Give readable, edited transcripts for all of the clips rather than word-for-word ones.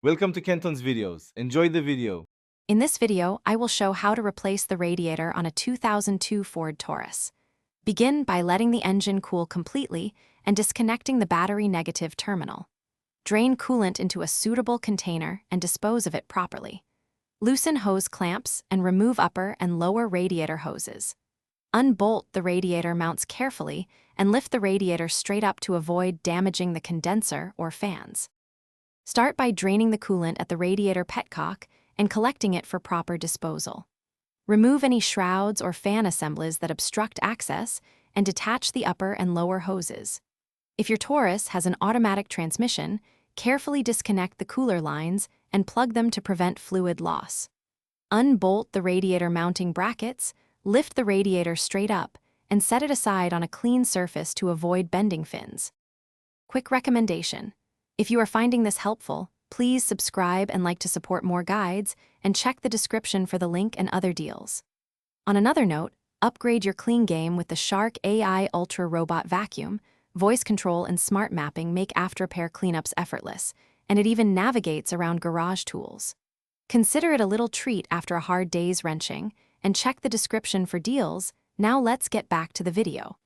Welcome to Kenton's videos. Enjoy the video. In this video, I will show how to replace the radiator on a 2002 Ford Taurus. Begin by letting the engine cool completely and disconnecting the battery negative terminal. Drain coolant into a suitable container and dispose of it properly. Loosen hose clamps and remove upper and lower radiator hoses. Unbolt the radiator mounts carefully and lift the radiator straight up to avoid damaging the condenser or fans. Start by draining the coolant at the radiator petcock and collecting it for proper disposal. Remove any shrouds or fan assemblies that obstruct access and detach the upper and lower hoses. If your Taurus has an automatic transmission, carefully disconnect the cooler lines and plug them to prevent fluid loss. Unbolt the radiator mounting brackets, lift the radiator straight up, and set it aside on a clean surface to avoid bending fins. Quick recommendation: if you are finding this helpful, please subscribe and like to support more guides, and check the description for the link and other deals. On another note, upgrade your clean game with the Shark AI Ultra Robot Vacuum. Voice control and smart mapping make after-repair cleanups effortless, and it even navigates around garage tools. Consider it a little treat after a hard day's wrenching, and check the description for deals. Now let's get back to the video.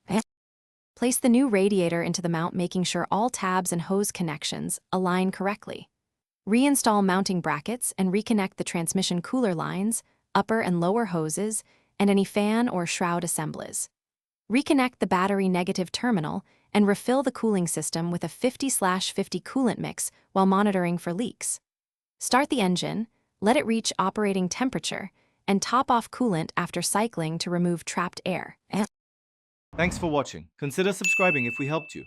Place the new radiator into the mount, making sure all tabs and hose connections align correctly. Reinstall mounting brackets and reconnect the transmission cooler lines, upper and lower hoses, and any fan or shroud assemblies. Reconnect the battery negative terminal and refill the cooling system with a 50/50 coolant mix while monitoring for leaks. Start the engine, let it reach operating temperature, and top off coolant after cycling to remove trapped air. Thanks for watching. Consider subscribing if we helped you.